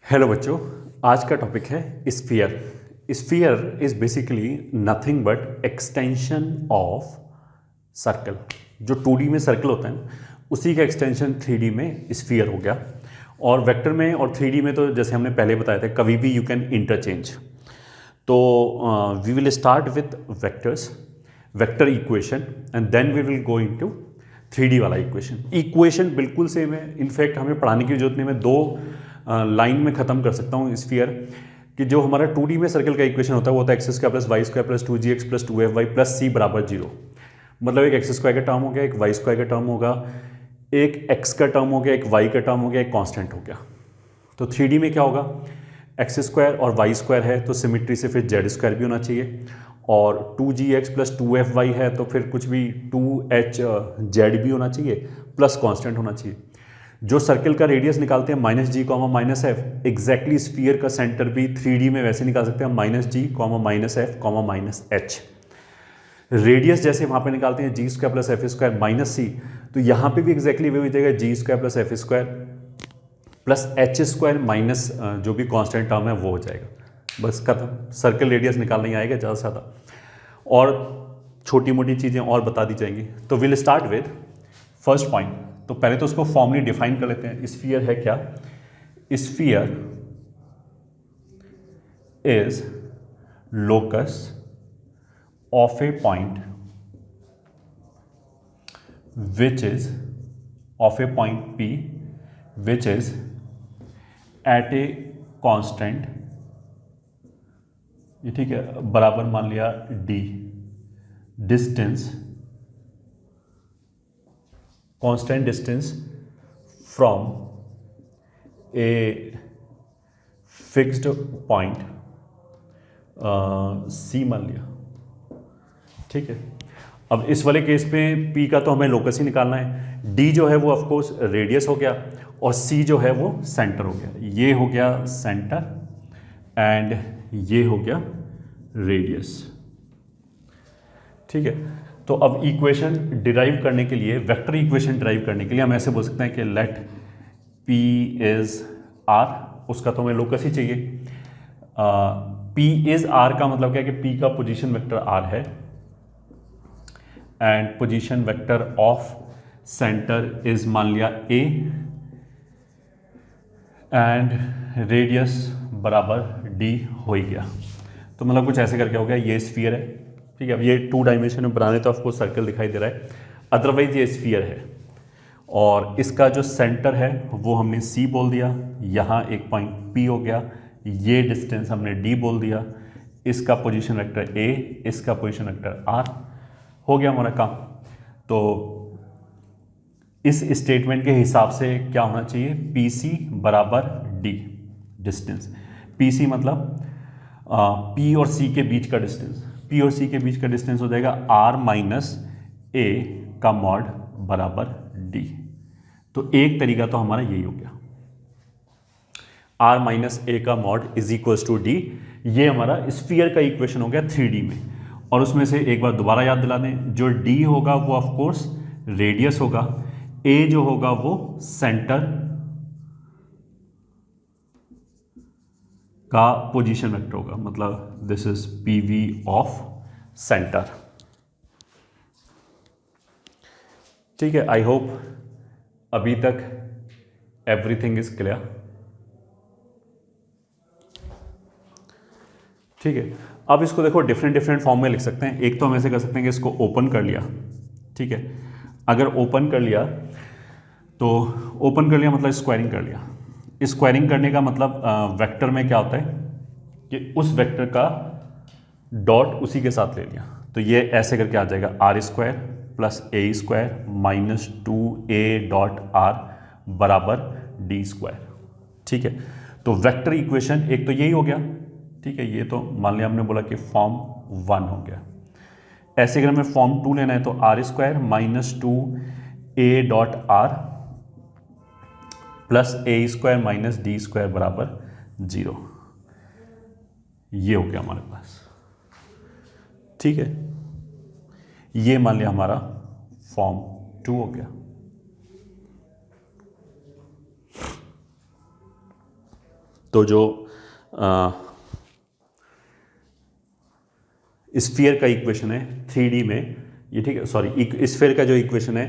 Hello बच्चों, आज का टॉपिक है sphere. Sphere is basically nothing but extension of circle. जो 2D में सर्कल होता है उसी का एक्सटेंशन 3D में स्फीयर हो गया। और वेक्टर में और 3D में तो जैसे हमने पहले बताया था, कभी भी यू कैन इंटरचेंज। तो we will start with vectors, vector equation, and then we will go into 3D वाला इक्वेशन बिल्कुल सेम है। इनफैक्ट हमें पढ़ाने की जरूरत नहीं, मैं दो लाइन में ख़त्म कर सकता हूँ स्फीयर। कि जो हमारा 2D में सर्कल का इक्वेशन होता है वो होता है x square plus y square plus 2gx plus 2fy plus c बराबर 0। मतलब एक एक्स स्क्वायर का टर्म हो गया, एक वाई स्क्वायर का टर्म होगा, एक एक्स का टर्म हो गया, एक वाई का टर्म हो गया, एक कांस्टेंट हो गया। तो 3D में क्या होगा, एक्स स्क्वायर और वाई स्क्वायर है तो सिमिट्री से फिर जेड स्क्वायर भी होना चाहिए, और 2gx प्लस 2fy है तो फिर कुछ भी 2hz भी होना चाहिए, प्लस कांस्टेंट होना चाहिए। जो सर्कल का रेडियस निकालते हैं -g, -f, एग्जैक्टली स्फीयर का सेंटर भी 3D में वैसे निकाल सकते हैं -g, -f, -h। रेडियस जैसे वहाँ पे निकालते हैं g square plus f square -c, तो यहाँ पे भी एग्जैक्टली वही हो जाएगा g square plus f square plus h square minus जो भी कांस्टेंट टर्म है वो हो जाएगा। बस खत्म, सर्कल रेडियस निकालना ही आएगा ज़्यादा से ज़्यादा, और छोटी मोटी चीज़ें और बता दी जाएंगी। तो will start with first point. तो पहले तो उसको फॉर्मली डिफाइन कर लेते हैं। स्फीयर है क्या? Sphere is locus of a point which is of a point P which is at a constant, ये ठीक है, बराबर मान लिया d distance, constant distance from a fixed point C मान लिया, ठीक है। अब इस वाले केस पे P का तो हमें लोकस ही निकालना है, D जो है वो ऑफ कोर्स रेडियस हो गया, और C जो है वो सेंटर हो गया। ये हो गया सेंटर एंड ये हो गया रेडियस, ठीक है। तो अब इक्वेशन डिराइव करने के लिए, वेक्टर इक्वेशन डिराइव करने के लिए हम ऐसे बोल सकते हैं कि लेट P इज R, उसका तो हमें लोकस ही चाहिए। P इज R का मतलब क्या है कि P का पोजीशन वेक्टर R है, and position vector of centre is मान लिया A, एंड रेडियस बराबर D हो ही गया। तो मतलब कुछ ऐसे करके हो गया, ये स्फीयर है, ठीक है। अब ये 2 डायमेंशन में बनाने तो आपको सर्कल दिखाई दे रहा है, अदरवाइज ये स्फीयर है। और इसका जो सेंटर है वो हमने C बोल दिया, यहाँ एक पॉइंट P हो गया, ये डिस्टेंस हमने D बोल दिया, इसका पोजीशन वेक्टर A, इसका पोजीशन वेक्टर R, हो गया हमारा काम। तो इस स्टेटमेंट के हिसाब से क्या होना चाहिए, PC बराबर D डिस्टेंस। PC मतलब P और C के बीच का डिस्टेंस, P और C के बीच का डिस्टेंस हो जाएगा R माइनस A का मॉड बराबर D। तो एक तरीका तो हमारा यही हो गया, R माइनस A का mod is equals to D। ये हमारा स्फीयर का इक्वेशन हो गया 3D में। और उसमें से एक बार दोबारा याद दिला दें, जो D होगा वो ऑफ कोर्स रेडियस होगा, A जो होगा वो सेंटर का पोजीशन वेक्टर होगा, मतलब this is PV of centre, ठीक है। आई होप अभी तक एवरीथिंग इज क्लियर, ठीक है। अब इसको देखो डिफरेंट फॉर्म में लिख सकते हैं। एक तो हम ऐसे कर सकते हैं कि इसको ओपन कर लिया, ठीक है। अगर ओपन कर लिया तो ओपन कर लिया मतलब स्क्वायरिंग कर लिया। स्क्वायरिंग करने का मतलब वेक्टर में क्या होता है कि उस वेक्टर का डॉट उसी के साथ ले लिया, तो ये ऐसे करके आ जाएगा R square plus A square minus 2A dot R बराबर D स्क्वायर, ठीक है। तो वेक्टर इक्वेशन एक तो यही हो गया, ठीक है। ये तो मान लिया हमने बोला कि फॉर्म 1 हो गया। ऐसे अगर हमें फॉर्म 2 लेना है तो R square minus 2A dot R plus A square minus D square बराबर 0, ये हो गया हमारे पास, ठीक है। ये मान लिया हमारा फॉर्म 2 हो गया। तो जो स्फीयर का इक्वेशन है 3D में, ये ठीक है, सॉरी स्फीयर का जो इक्वेशन है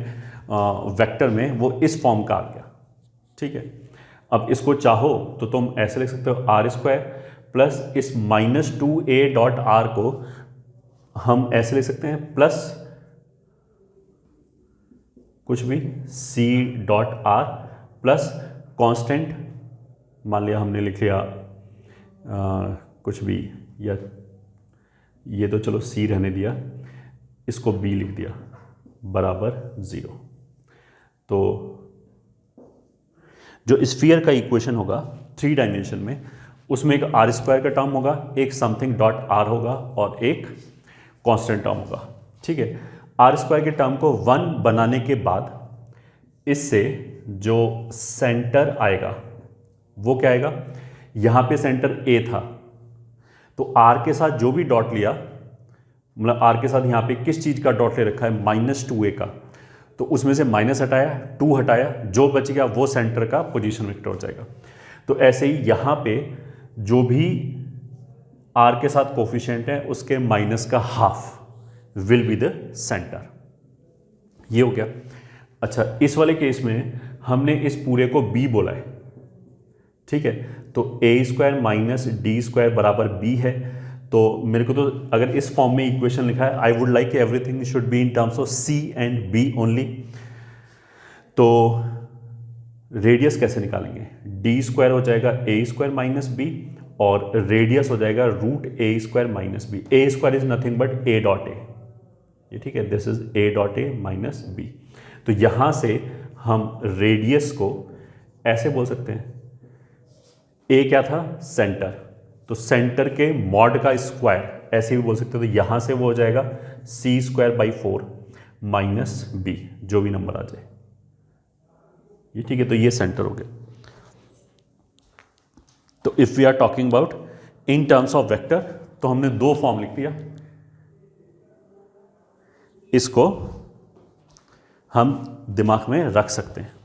वेक्टर में, वो इस फॉर्म का आ गया, ठीक है। अब इसको चाहो तो तुम ऐसे लिख सकते हो r² प्लस इस -2a.r को हम ऐसे लिख सकते हैं प्लस कुछ भी c.r प्लस कांस्टेंट, मान लिया हमने लिख लिया कुछ भी, या ये तो चलो c रहने दिया, इसको b लिख दिया बराबर 0। तो जो स्फीयर का इक्वेशन होगा 3 डायमेंशन में, उसमें एक r² का टर्म होगा, एक समथिंग डॉट r होगा और एक कांस्टेंट टर्म होगा, ठीक है। r² के टर्म को 1 बनाने के बाद इससे जो सेंटर आएगा वो क्या आएगा, यहाँ पे सेंटर a था, तो r के साथ जो भी डॉट लिया, मतलब r के साथ यहाँ पे किस चीज़ का डॉट ले रखा है, -2a का, तो उसमें से माइनस हटाया, 2 हटाया, जो बच गया वो सेंटर का पोजीशन वेक्टर हो जाएगा। तो ऐसे ही यहाँ पे जो भी r के साथ कोफिशिएंट है उसके माइनस का half will be the centre, ये हो गया। अच्छा, इस वाले केस में हमने इस पूरे को b बोला है, ठीक है, तो a² माइनस d² बराबर b है। तो मेरे को तो अगर इस फॉर्म में इक्वेशन लिखा है, I would like everything should be in terms of c and b only. तो रेडियस कैसे निकालेंगे, d² हो जाएगा a² माइनस b और रेडियस हो जाएगा √a² minus b। a² is nothing but a.a, ये ठीक है, this is a.a minus b। तो यहां से हम रेडियस को ऐसे बोल सकते हैं, a क्या था, सेंटर, तो सेंटर के मॉड का स्क्वायर ऐसे भी बोल सकते हो। तो यहां से वो हो जाएगा c²/4 माइनस b, जो भी नंबर आ जाए, ये ठीक है। तो ये सेंटर हो गया। तो if we are talking about in terms of vector, तो हमने 2 फॉर्म लिख दिया, इसको हम दिमाग में रख सकते हैं।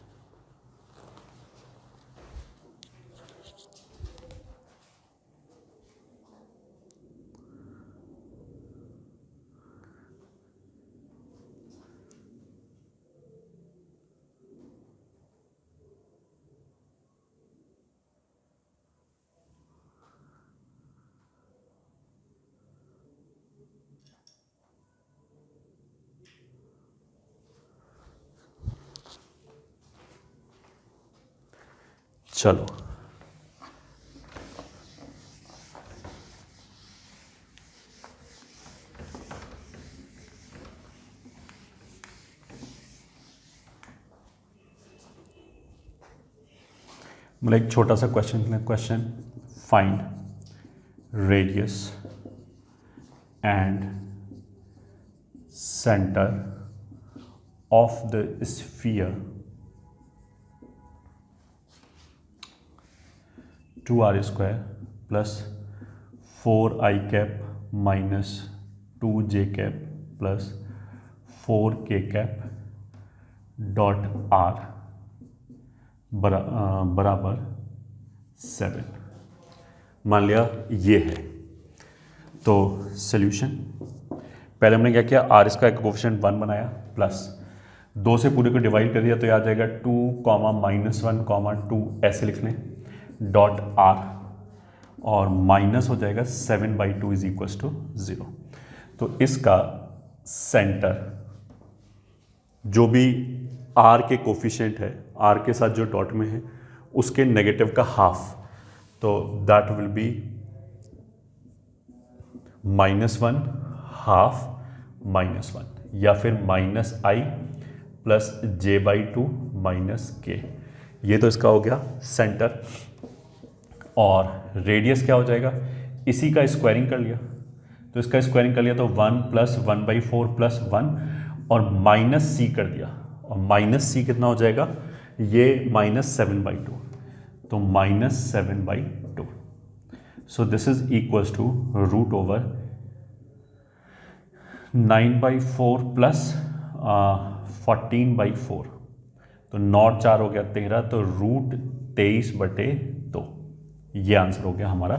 चलो, मतलब एक छोटा सा question, find radius and centre of the sphere 2r² plus 4i minus 2j plus 4k dot r बराबर 7। मान लिया ये है। तो सॉल्यूशन, पहले हमने क्या किया, r इसका कोएफिशिएंट 1 बनाया, प्लस 2 से पूरे को डिवाइड कर दिया, तो याद जाएगा 2, -1, 2 ऐसे लिख लें, डॉट r, और माइनस हो जाएगा 7/2 इज इक्वल्स टू 0। तो इसका सेंटर जो भी r के कोफिशिएंट है, r के साथ जो डॉट में है उसके नेगेटिव का हाफ, तो दैट विल बी -1 हाफ -1, या फिर -i plus j/2 minus k। ये तो इसका हो गया सेंटर। और रेडियस क्या हो जाएगा, इसी का स्क्वायरिंग कर लिया, तो इसका स्क्वायरिंग कर लिया तो 1 प्लस 1/4 प्लस 1 और माइनस c कर दिया, और माइनस c कितना हो जाएगा, ये -7/2, तो -7/2। So this is equals to √9/4 plus 14/4, तो 9 4 हो गया 13, तो √23/2, ये आंसर हो गया हमारा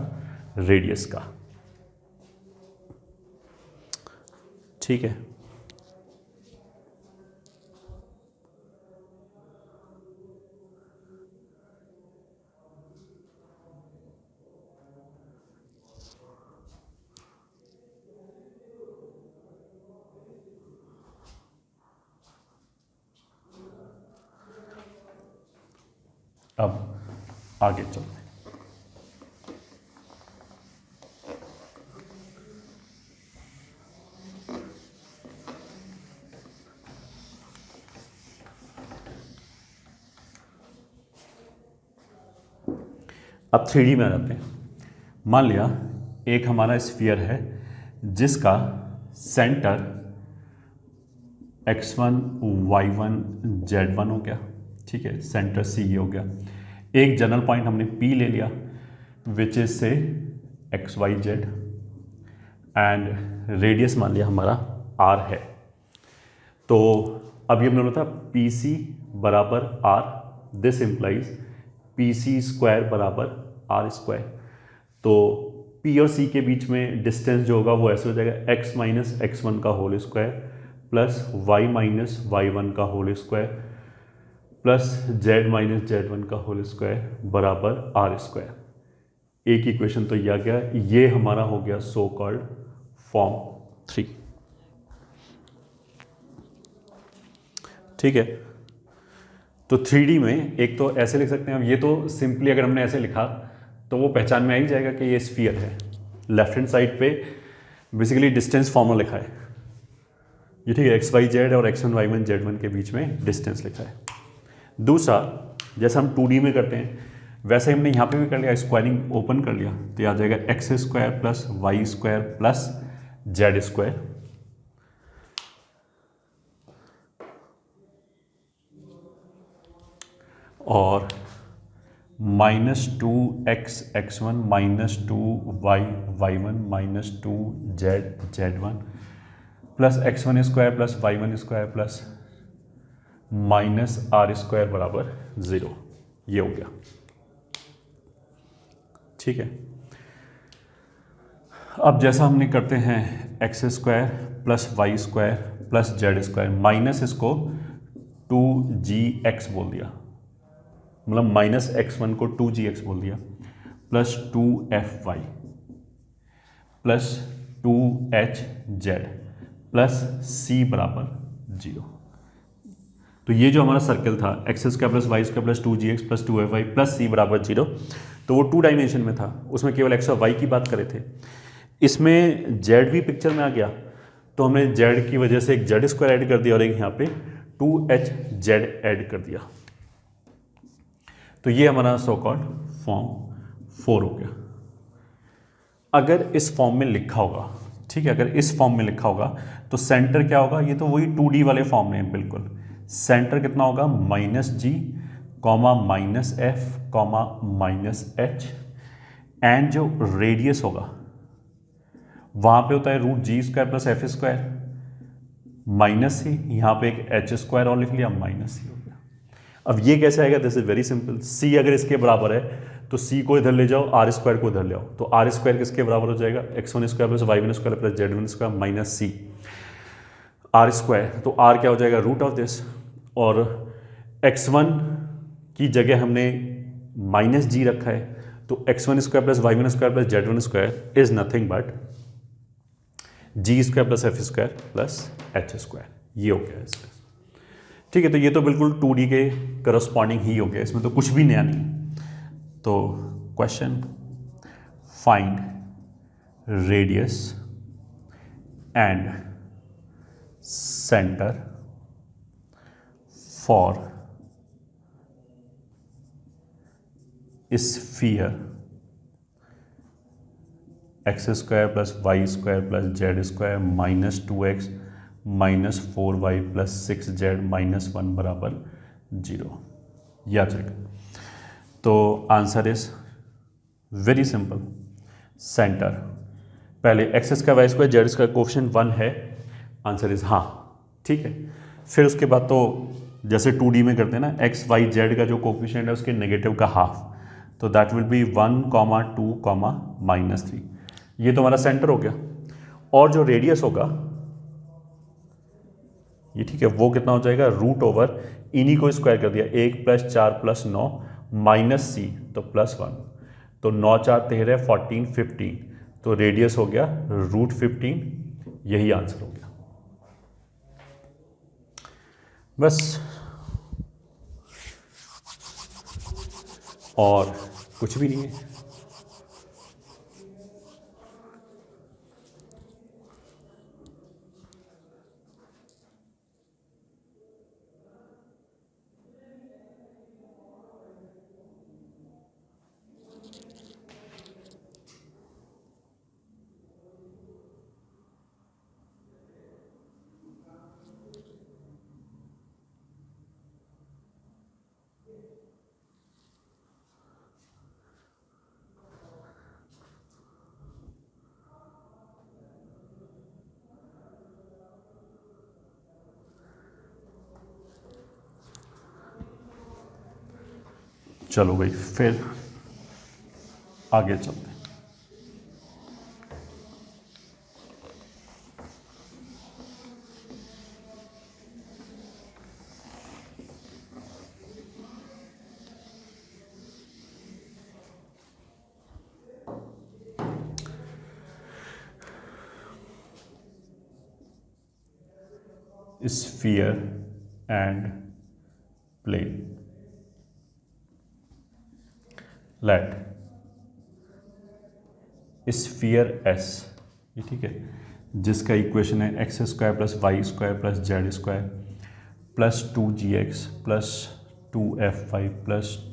रेडियस का। ठीक है, अब आगे चलते हैं। अब 3D में आ जाते हैं। मान लिया एक हमारा स्फीयर है जिसका सेंटर x1 y1 z1 हो गया। ठीक है, सेंटर सी ये हो गया। एक जनरल पॉइंट हमने P ले लिया which is say x y z, and radius मान लिया हमारा r है। तो अभी हमने बोला था पी सी बराबर r, this implies P C square बराबर r स्क्वायर। तो p और c के बीच में डिस्टेंस जो होगा वो ऐसे हो जाएगा x माइनस एक्स वन का whole square plus y minus y one का whole square plus z minus z one का होल स्क्वायर बराबर r स्क्वायर। एक इक्वेशन तो यह आ गया, ये हमारा हो गया सो कॉल्ड फॉर्म 3। ठीक है, तो 3D में एक तो ऐसे लिख सकते हैं। अब ये तो सिंपली अगर हमने ऐसे लिखा तो वो पहचान में आ ही जाएगा कि ये स्फीयर है। लेफ्ट हैंड साइड पे बेसिकली डिस्टेंस फॉर्मूला लिखा है ये, ठीक है, एक्स वाई जेड और x1 y1 z1 के बीच में डिस्टेंस लिखा है। दूसरा, जैसा हम 2D में करते हैं वैसे हमने यहाँ पे भी कर लिया, स्क्वायरिंग ओपन कर लिया तो ये आ जाएगा x square plus y square plus z square और minus two x x one minus two y y one minus two z z one plus x one square plus y one square plus minus r square बराबर 0। ये हो गया। ठीक है, अब जैसा हमने करते हैं x square plus y square plus z square, minus इसको 2gx बोल दिया, मतलब माइनस एक्स वन को 2gx बोल दिया plus 2fy plus 2hz plus c बराबर 0। तो ये जो हमारा सर्कल था x square plus y square plus 2gx plus 2fy plus c बराबर 0, तो वो 2 डायमेंशन में था, उसमें केवल एक्स और वाई की बात करे थे। इसमें z भी पिक्चर में आ गया तो हमने z की वजह से एक z स्क्वायर ऐड कर दिया और एक यहाँ पे 2hz ऐड कर दिया। तो ये हमारा सो कॉल्ड फॉर्म 4 हो गया। अगर इस फॉर्म में लिखा होगा, ठीक है, अगर इस फॉर्म में लिखा होगा तो सेंटर क्या होगा, ये तो वही 2D वाले फॉर्म में है बिल्कुल। सेंटर कितना होगा, minus g comma minus f comma minus h, and जो रेडियस होगा वहाँ पे होता है root g square plus f square minus c, यहाँ पे एक एच स्क्वायर और लिख लिया माइनस सी हो गया। अब ये कैसे आएगा, दिस इज वेरी सिंपल। सी अगर इसके बराबर है तो सी को इधर ले जाओ, आर स्क्वायर को इधर ले आओ, तो आर स्क्वायर किसके बराबर हो जाएगा, x one square plus y one square plus z one square minus c r square. तो आर क्या हो जाएगा, रूट ऑफ दिस, और एक्स वन की जगह हमने माइनस जी रखा है तो x one square plus y one square plus z one square is nothing but g square plus f square plus h square. ये हो गया इसका। ठीक है, तो ये तो बिल्कुल 2D के करस्पॉन्डिंग ही हो गया, इसमें तो कुछ भी नया नहीं। तो question, find radius and center for sphere x square plus y square plus z square minus 2x minus 4y plus 6z minus 1 बराबर 0। या चेक। तो answer is very simple. Center पहले x square y square z square coefficient 1 है, answer is हाँ। ठीक है, फिर उसके बाद तो जैसे 2D में करते हैं ना, एक्स वाई जेड का जो कोफिशिएंट है उसके नेगेटिव का हाफ, तो दैट विल बी 1,2,-3। ये तो हमारा सेंटर हो गया। और जो रेडियस होगा ये ठीक है, वो कितना हो जाएगा, रूट ओवर इन्हीं को स्क्वायर कर दिया, 1 + 4 + 9 माइनस सी तो +1, तो 9 4 13 14 15, तो रेडियस हो गया √15। यही आंसर हो गया। बस, और कुछ भी नहीं है। चलो भाई, फिर आगे चलते हैं। Sphere and plane. Let sphere S, ये ठीक है, जिसका इक्वेशन है x² + y² + z² + 2gx + 2fy +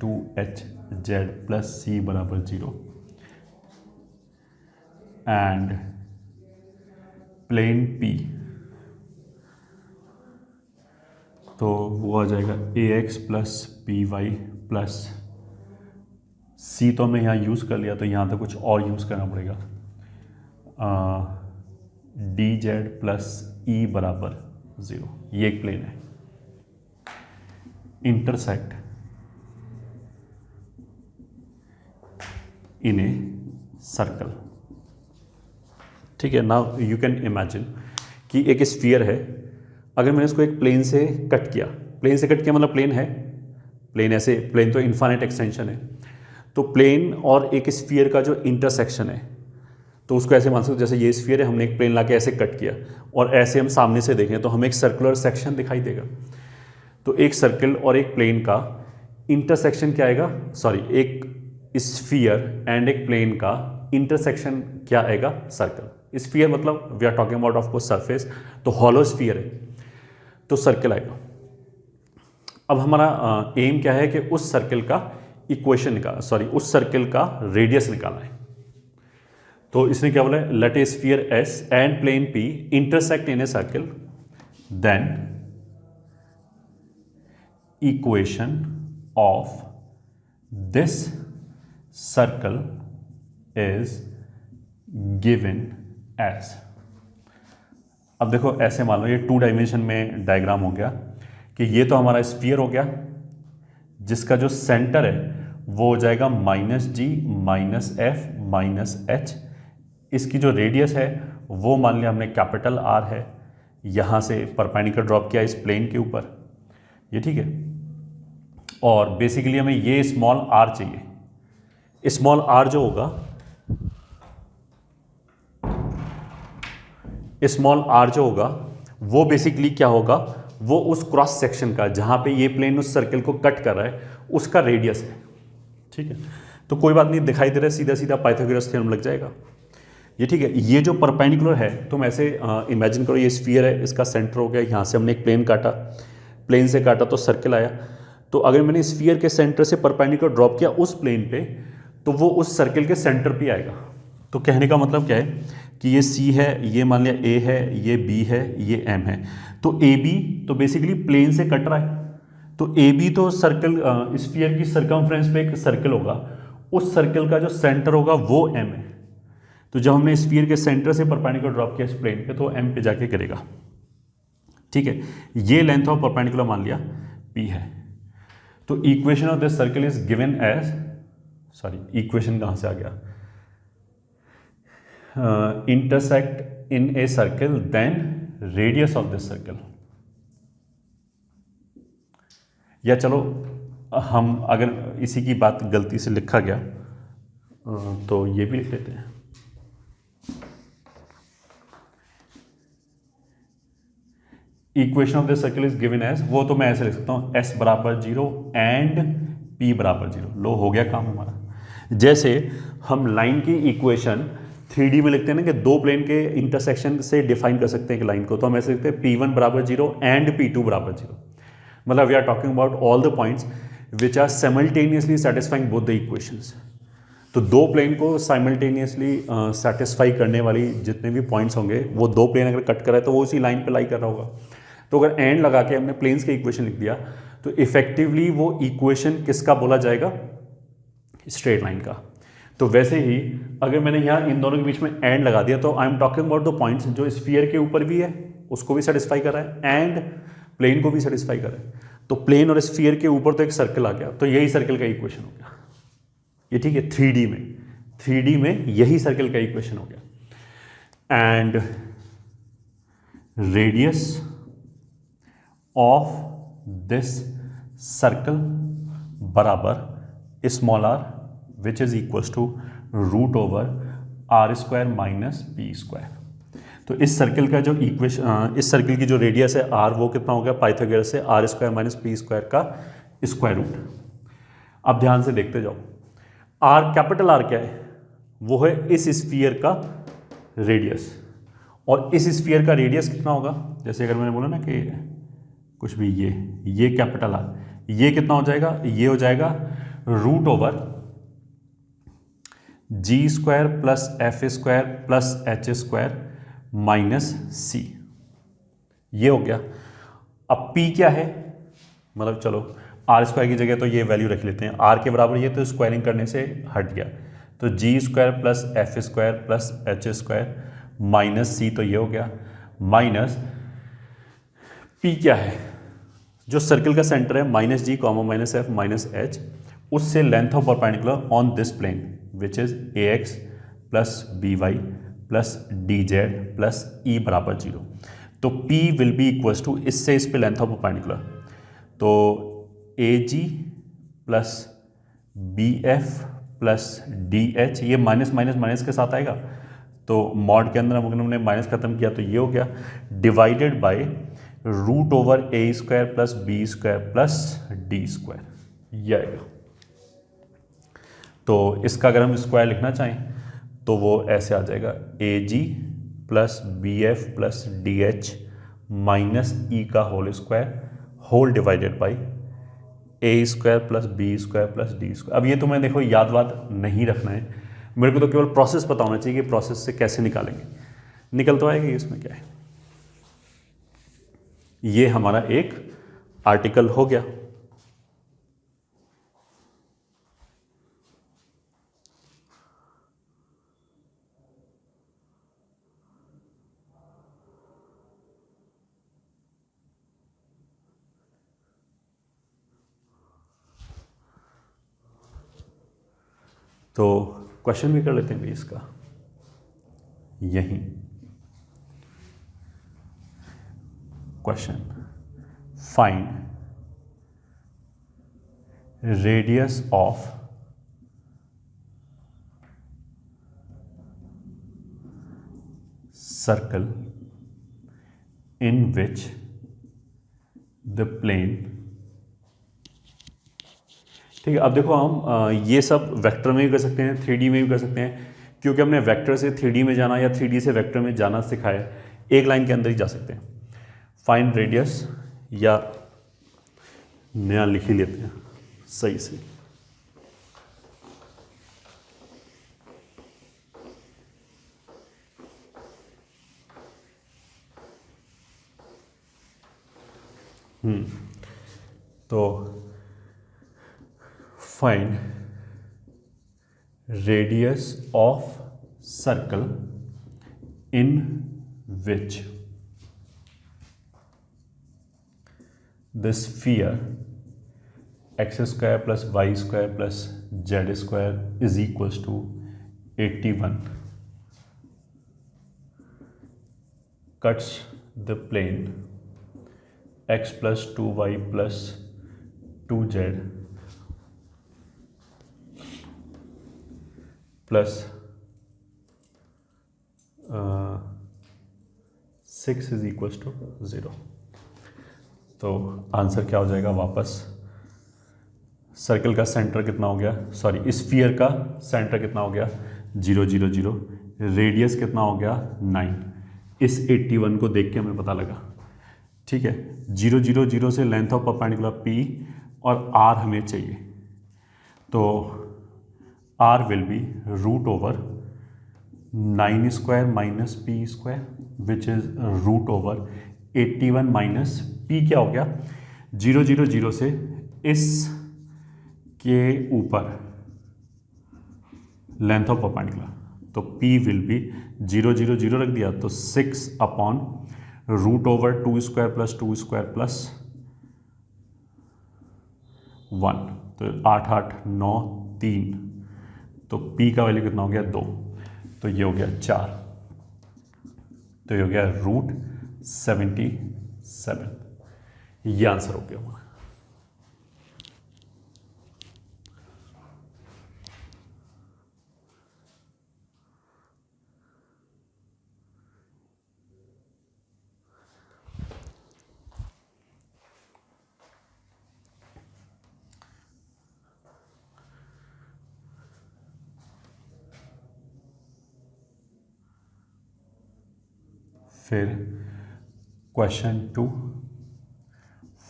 2hz + c = 0 and plane P, तो वो आ जाएगा ax + by + c, तो हमने यहाँ यूज़ कर लिया, तो यहाँ तो कुछ और यूज़ करना पड़ेगा, dz + e = 0। ये एक प्लेन है। Intersect in a circle. ठीक है, नाउ यू कैन इमेजिन कि एक स्फीयर है, अगर मैंने इसको एक प्लेन से कट किया, प्लेन से कट किया मतलब प्लेन है, प्लेन ऐसे, प्लेन तो इन्फाइनाइट एक्सटेंशन है, तो प्लेन और एक स्फीयर का जो इंटरसेक्शन है, तो उसको ऐसे मान सकते हो जैसे ये स्फीयर है, हमने एक प्लेन लाके ऐसे कट किया और ऐसे हम सामने से देखें तो हमें एक सर्कुलर सेक्शन दिखाई देगा। तो एक सर्कल और एक प्लेन का इंटरसेक्शन क्या आएगा, सॉरी, एक स्फीयर एंड एक प्लेन का इंटरसेक्शन क्या आएगा, सर्कल। स्फीयर मतलब we are talking about of course surface, तो हॉलो स्फीयर है तो सर्कल आएगा। अब हमारा एम क्या है कि उस सर्कल का इक्वेशन निकालना, सॉरी, उस सर्कल का रेडियस निकालना है। तो इसने क्या बोला है, let a sphere S and plane P intersect in a circle, then equation of this circle is given as. अब देखो ऐसे मान लो ये 2 डायमेंशन में डायग्राम हो गया कि ये तो हमारा स्फीयर हो गया जिसका जो सेंटर है वो हो जाएगा -g -f -h। इसकी जो रेडियस है वो मान लिया हमने कैपिटल R है, यहाँ से परपेंडिकुलर ड्रॉप किया इस प्लेन के ऊपर, ये ठीक है। और बेसिकली हमें ये स्मॉल r चाहिए। स्मॉल r जो होगा, स्मॉल r जो होगा वो बेसिकली क्या होगा, वो उस क्रॉस सेक्शन का जहाँ पे ये प्लेन उस सर्कल को कट कर रहा है उसका रेडियस है, ठीक है। तो कोई बात नहीं, दिखाई दे रहा है, सीधा सीधा पाइथागोरस थ्योरम लग जाएगा, ये ठीक है। ये जो परपेंडिकुलर है, तुम ऐसे इमेजिन करो ये स्फीयर है, इसका सेंटर हो गया, यहाँ से हमने एक प्लेन काटा, प्लेन से काटा तो सर्कल आया। तो अगर मैंने स्फीयर के सेंटर से परपेंडिकुलर ड्रॉप किया उस प्लेन पे, तो वो उस सर्कल के सेंटर पे आएगा। तो कहने का मतलब क्या है कि ये C है, ये मान लिया A है, ये B है, ये M है, तो AB तो बेसिकली प्लेन से कट रहा है, तो AB तो सर्कल, स्फीयर की सर्कमफ्रेंस पे एक सर्कल होगा, उस सर्कल का जो सेंटर होगा वो M है। तो जब हमने स्फीयर के सेंटर से परपेंडिकुलर ड्रॉप किया इस प्लेन पे, तो M पे जाके गिरेगा, ठीक है। ये लेंथ ऑफ परपेंडिकुलर मान लिया P है। तो equation of this circle is given as sorry equation कहाँ से आ गया, intersect in a circle then radius of this circle, या चलो हम अगर इसी की बात गलती से लिखा गया तो ये भी लिख लेते हैं। Equation of this circle is given as, वो तो मैं ऐसे लिख सकता हूँ s बराबर 0 एंड p बराबर 0। लो हो गया काम हमारा। जैसे हम लाइन की इक्वेशन 3D में लिखते हैं ना कि दो प्लेन के इंटरसेक्शन से डिफाइन कर सकते हैं कि लाइन को, तो हम ऐसे लिखते हैं p1 बराबर 0 एंड p2 बराबर 0। मतलब we are talking about all the points which are simultaneously satisfying both the equations. तो दो प्लेन को साइमल्टेनियसली सेटिस्फाई करने वाली जितने भी पॉइंट्स होंगे, वो दो प्लेन अगर कट कर रहा है तो वो उसी लाइन पे लाई कर रहा होगा। तो अगर एंड लगा के हमने प्लेन्स के इक्वेशन लिख दिया तो इफेक्टिवली वो इक्वेशन किसका बोला जाएगा, स्ट्रेट लाइन का। तो वैसे ही अगर मैंने यहाँ इन दोनों के बीच में एंड लगा दिया तो I am talking about the points जो स्फीयर के ऊपर भी है, उसको भी सेटिस्फाई कर रहा है, एंड प्लेन को भी सेटिस्फाई कर रहा है। तो प्लेन और स्फीयर के ऊपर तो एक सर्कल आ गया, तो यही सर्कल का इक्वेशन हो गया ये, ठीक है। 3D में यही सर्कल का इक्वेशन हो गया। And radius of this circle बराबर small r which is equals to root over r² minus p²। तो इस सर्कल का जो इक्वेशन, इस सर्कल की जो रेडियस है r, वो कितना हो गया पाइथागोरस से r² माइनस p² का स्क्वायर रूट। अब ध्यान से देखते जाओ, r कैपिटल R क्या है, वो है इस स्फीयर का रेडियस, और इस स्फीयर का रेडियस कितना होगा, जैसे अगर मैंने बोला ना कि कुछ भी ये कैपिटल R, ये कितना हो जाएगा, ये हो जाएगा root over g² plus f² plus h² minus c, ये हो गया। अब p क्या है, मतलब चलो r² की जगह तो ये वैल्यू रख लेते हैं, r के बराबर ये तो स्क्वायरिंग करने से हट गया, तो g² plus f² plus h² minus c, तो ये हो गया माइनस p क्या है, जो सर्कल का सेंटर है minus g comma minus f minus h, उससे length of perpendicular on this plane which is ax plus by plus dz plus e बराबर 0। तो p will be equals to, इससे इस पे लेंथ ऑफ परपेंडिकुलर, तो AG plus BF plus DH, ये minus minus minus के साथ आएगा, तो मॉड के अंदर हमने माइनस खत्म किया तो ये हो गया, divided by root over a² plus b² plus d², ये आएगा। तो इसका अगर हम स्क्वायर लिखना चाहें तो वो ऐसे आ जाएगा, AG plus BF plus DH minus E का whole square whole divided by a² plus b² plus d²। अब ये तुम्हें देखो याद वाद नहीं रखना है, मेरे को तो केवल प्रोसेस पता होना चाहिए कि प्रोसेस से कैसे निकालेंगे, निकल तो आएगा। इसमें क्या है, ये हमारा एक आर्टिकल हो गया। तो क्वेश्चन भी कर लेते हैं भी इसका, यही question, find radius of circle in which the plane, ठीक है। अब देखो हम ये सब वेक्टर में भी कर सकते हैं, 3D में भी कर सकते हैं, क्योंकि हमने वेक्टर से 3D में जाना या 3D से वेक्टर में जाना सिखाया, एक लाइन के अंदर ही जा सकते हैं। फाइंड रेडियस, या नया लिख ही लेते हैं सही से, तो find radius of circle in which the sphere x² plus y² plus z square is equals to 81 cuts the plane x plus 2y plus 2z plus 6 is equals to 0। तो answer क्या हो जाएगा वापस, सर्कल का centre कितना हो गया, sorry sphere का सेंटर कितना हो गया 0 0 0, रेडियस कितना हो गया 9। इस 81 को देख के हमें पता लगा, ठीक है। 0 0 0 से लेंथ ऑफ परपेंडिकुलर पी और आर हमें चाहिए, तो r will be root over 9 square minus p square which is root over 81 minus p क्या हो गया 0 0 0 से इस के ऊपर लेंथ ऑफ परपेंडिकुलर, तो P विल बी 0 0 0 रख दिया तो 6 upon root over 2 square plus 2 square plus 1, तो 8 8 9 3, तो P का वैल्यू कितना हो गया 2, तो ये हो गया 4, तो ये हो गया रूट 77। ये आंसर हो गया हमारा। फिर question 2,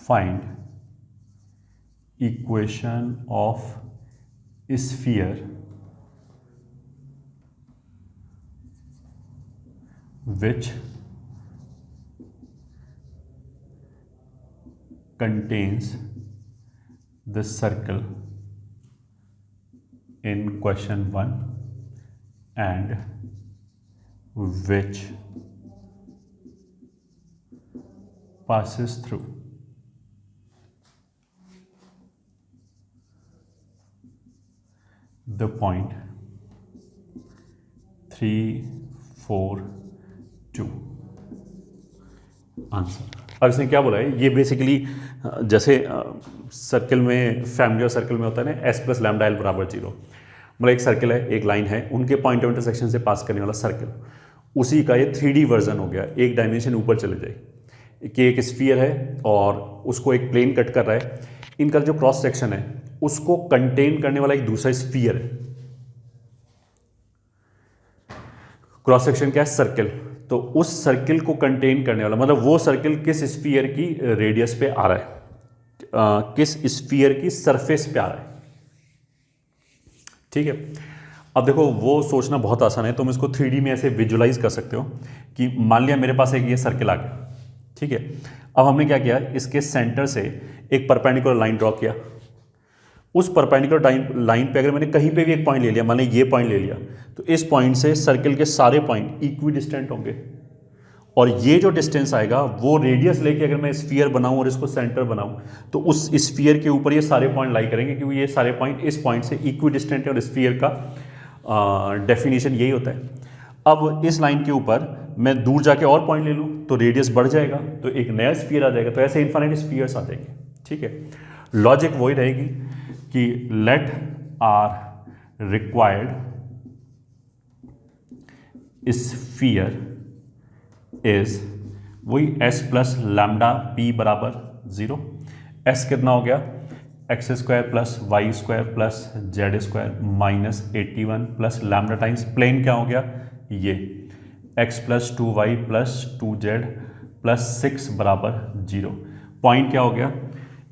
find equation of sphere which contains the circle in question 1 and which passes through the point 3 4 2। Answer, अब इसने क्या बोला है, ये बेसिकली जैसे सर्कल में, फैमिली और सर्कल में होता है ना S प्लस लैम्डा L बराबर 0, मतलब एक सर्कल है, एक लाइन है, उनके पॉइंट ऑफ इंटरसेक्शन से पास करने वाला सर्कल, उसी का ये 3D वर्जन हो गया, एक डायमेंशन ऊपर चले जाए कि एक स्फीयर है और उसको एक प्लेन कट कर रहा है, इनका जो क्रॉस सेक्शन है उसको कंटेन करने वाला एक दूसरा स्फीयर है। क्रॉस सेक्शन क्या है, सर्कल, तो उस सर्किल को कंटेन करने वाला, मतलब वो सर्किल किस स्फीयर की रेडियस पे आ रहा है, किस स्फीयर की सरफेस पे आ रहा है, ठीक है। अब देखो वो सोचना बहुत आसान है, तुम इसको 3D में ऐसे विजुलाइज कर सकते हो कि मान लिया मेरे पास एक ये सर्किल आ गया, ठीक है। अब हमने क्या किया, इसके सेंटर से एक परपेंडिकुलर लाइन ड्रॉ किया, उस परपेंडिकुलर लाइन पे अगर मैंने कहीं पे भी एक पॉइंट ले लिया, मैंने ये पॉइंट ले लिया, तो इस पॉइंट से सर्किल के सारे पॉइंट इक्वी डिस्टेंट होंगे, और ये जो डिस्टेंस आएगा वो रेडियस लेके अगर मैं स्फीयर बनाऊं और इसको सेंटर बनाऊं, तो उस स्फीयर के ऊपर ये सारे पॉइंट लाई करेंगे, क्योंकि ये सारे पॉइंट इस पॉइंट से इक्वी डिस्टेंट है, और स्फीयर का डेफिनेशन यही होता है। अब इस लाइन के ऊपर मैं दूर जाके और पॉइंट ले लूँ तो रेडियस बढ़ जाएगा, तो एक नया स्फीयर आ जाएगा, तो ऐसे इन्फिनिट स्फीयर्स आ जाएंगे, ठीक है। लॉजिक वही रहेगी कि let our required sphere is वही S प्लस लैम्डा पी बराबर 0, S कितना हो गया x square plus y square plus z square minus 81 plus lambda times plane क्या हो गया ये x plus 2y plus 2z plus 6 बराबर 0। पॉइंट क्या हो गया,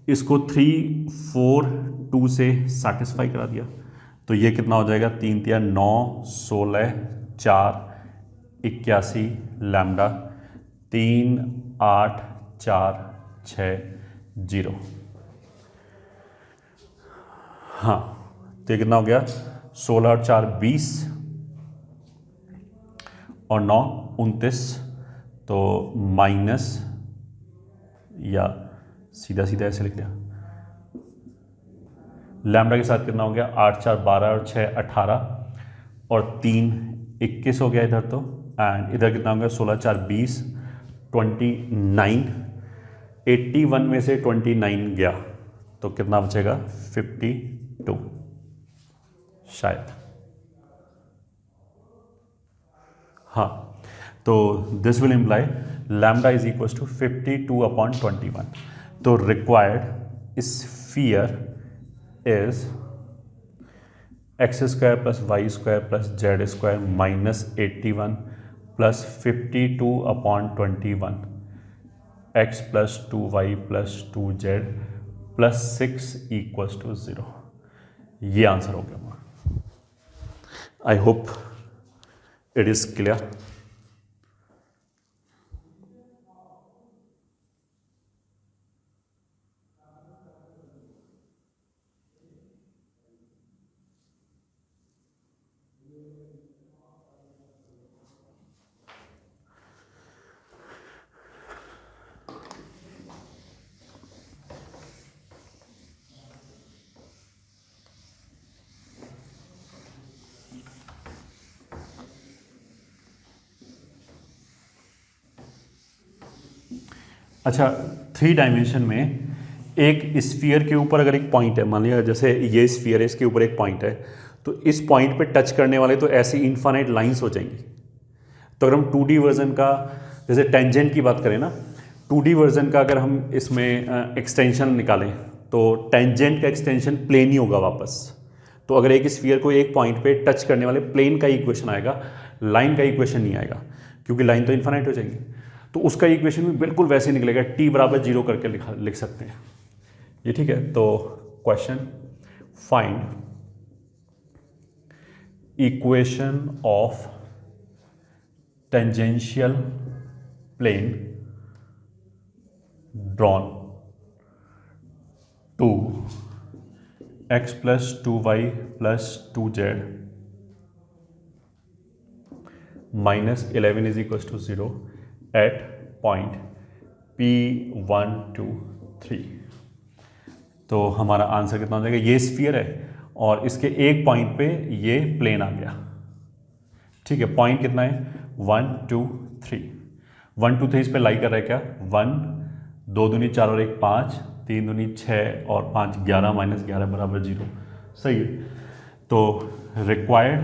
इसको 3 4 2 से सेटिस्फाई करा दिया, तो ये कितना हो जाएगा 3 3 9 16 4 81 लैम्डा 3 8 4 6 0। हाँ, तो ये कितना हो गया 16 और 4 20 और 9 29, तो माइनस, या सीधा सीधा ऐसे लिख लिया लैम्डा के साथ कितना हो गया, 8 4 12 और 6 18 और 3 21 हो गया इधर तो, एंड इधर कितना हो गया, 16 4 20 29, 81 में से 29 गया तो कितना बचेगा, 52 शायद। हाँ, तो this will imply lambda is equal to 52/21। तो required sphere is x² + y² + z² minus 81 plus 52/21 x + 2y + 2z + 6 = 0। ये आंसर हो गया। I hope it is clear. अच्छा, 3 डायमेंशन में एक स्फीयर के ऊपर अगर एक पॉइंट है, मान लिया जैसे ये स्फीयर है, इसके ऊपर एक पॉइंट है, तो इस पॉइंट पे टच करने वाले तो ऐसी इनफाइनाइट लाइंस हो जाएंगी। तो अगर हम 2D वर्जन का, जैसे टेंजेंट की बात करें ना, 2D वर्जन का अगर हम इसमें एक्सटेंशन निकालें तो टेंजेंट का एक्सटेंशन प्लेन ही होगा वापस। तो अगर एक स्फीयर को एक पॉइंट पे टच करने वाले प्लेन का इक्वेशन आएगा, लाइन का इक्वेशन नहीं आएगा, क्योंकि लाइन तो इनफाइनाइट हो जाएगी। तो उसका इक्वेशन भी बिल्कुल वैसे निकलेगा, t = 0 करके लिख सकते हैं ये, ठीक है। तो question, find equation of tangential plane drawn to x + 2y + 2z -11 = 0 at point P1 2 3। तो हमारा आंसर कितना हो जाएगा, ये स्फीयर है और इसके एक पॉइंट पे ये प्लेन आ गया, ठीक है। पॉइंट कितना है, 1 2 3, 1 2 3 इस पे लाई कर रहा है क्या, 1 2 दूनी 4 और 1 5, 3 दूनी 6 और 5 11 -11 = 0, सही है। तो required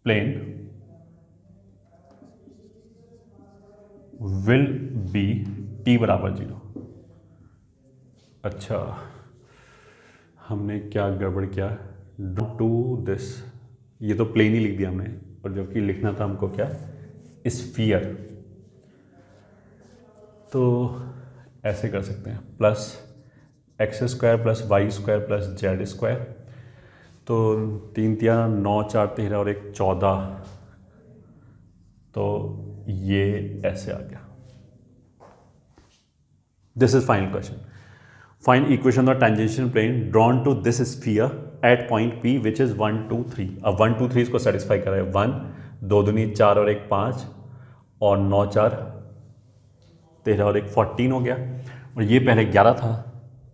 plane will be t = 0। अच्छा, हमने क्या गड़बड़ किया, टू दिस, ये तो प्लेन ही लिख दिया हमने, और जबकि लिखना था हमको क्या, स्फीयर। तो ऐसे कर सकते हैं, प्लस x² + y² + z²। तो 3 3 9 4 13 और 1 14, तो ये ऐसे आ गया। This is final question. Find equation of tangential plane drawn to this sphere at point P which is 1 2 3। अब 1 2 3 इसको सेटिस्फाई कर रहा है, 1 2 दूनी 4 और 1 5 और 9 4 13 और 1 14 हो गया, और ये पहले 11 था,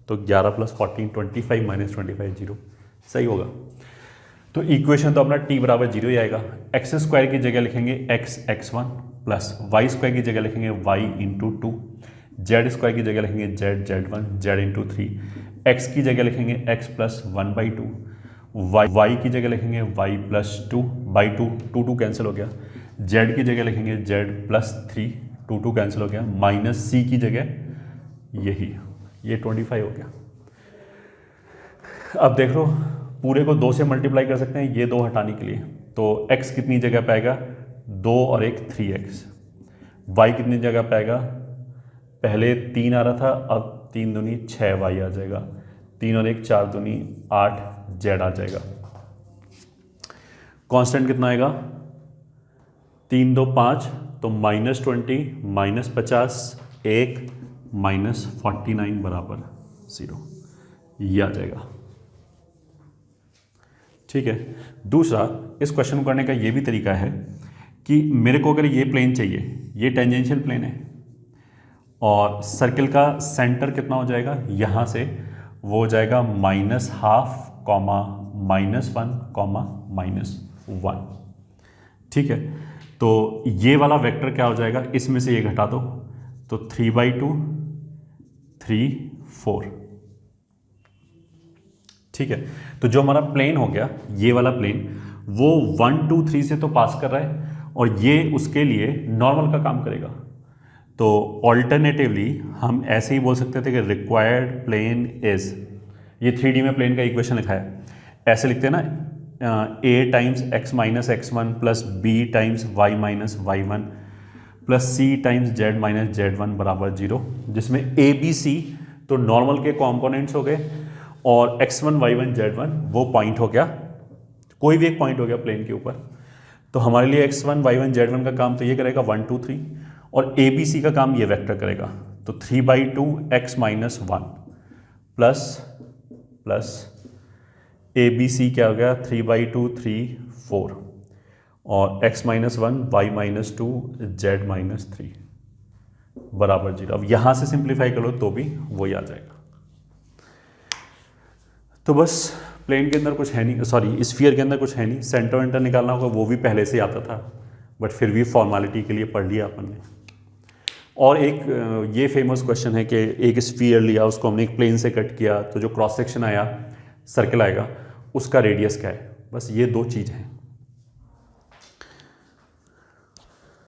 तो 11 + 14 25 -25 0, सही होगा। तो इक्वेशन तो अपना t = 0 ही आएगा। x² की जगह लिखेंगे x(x1) प्लस y² की जगह लिखेंगे y × 2, z² की जगह लिखेंगे z(z1) z × 3, x की जगह लिखेंगे x + 1/2, y की जगह लिखेंगे y + 2/2, 2 2 कैंसिल हो गया, z की जगह लिखेंगे z + 3, 2 2 कैंसिल हो गया, माइनस c की जगह यही, ये 25 हो गया। अब देख लो, पूरे को 2 से मल्टीप्लाई कर सकते हैं ये 2 हटाने के लिए, तो x कितनी जगह पाएगा, 2 और 1 3x, y कितनी जगह पाएगा, पहले 3 आ रहा था, अब 3 दूनी 6y आ जाएगा, 3 और 1 4 दूनी 8 z आ जाएगा। कांस्टेंट कितना आएगा, 3 2 5, तो -20 -50 1 -49 = 0, ये आ जाएगा, ठीक है। दूसरा, इस क्वेश्चन को करने का ये भी तरीका है कि मेरे को अगर ये प्लेन चाहिए, ये टेंजेंशियल प्लेन है और सर्किल का सेंटर कितना हो जाएगा, यहाँ से वो हो जाएगा -12, -1, -1। ठीक है, तो ये वाला वेक्टर क्या हो जाएगा, इसमें से ये घटा दो तो 3/2, 3, 4। ठीक है, तो जो हमारा प्लेन हो गया, ये वाला प्लेन, वो 1, 2, 3 से तो पास कर रहा है और ये उसके लिए नॉर्मल का काम करेगा। तो ऑल्टरनेटिवली हम ऐसे ही बोल सकते थे कि रिक्वायर्ड प्लेन इज, ये 3D में प्लेन का इक्वेशन लिखा है, ऐसे लिखते हैं ना, a times x minus x1 plus b times y minus y1 plus c times z minus z1 बराबर 0, जिसमें a b c तो नॉर्मल के कॉम्पोनेंट्स हो गए और x1 y1 z1 वो पॉइंट हो गया, कोई भी एक पॉइंट हो गया प्लेन के ऊपर। तो हमारे लिए x1 y1 z1 का काम तो ये करेगा 1, 2, 3, और a b c का काम ये वेक्टर करेगा। तो 3/2 x minus 1 plus a b c क्या हो गया, 3/2, 3, 4, और x minus 1 y minus 2 z minus 3 बराबर 0। अब यहाँ से सिंप्लीफाई करो तो भी वही आ जाएगा। तो बस प्लेन के अंदर कुछ है नहीं, सॉरी स्फीयर के अंदर कुछ है नहीं, सेंटर वेंटर निकालना होगा, वो भी पहले से आता था, बट फिर भी फॉर्मेलिटी के लिए पढ़ लिया अपन ने। और एक ये फेमस क्वेश्चन है कि एक स्फीयर लिया, उसको हमने एक प्लेन से कट किया, तो जो क्रॉस सेक्शन आया सर्कल आएगा, उसका रेडियस क्या है। बस ये दो चीज़ हैं।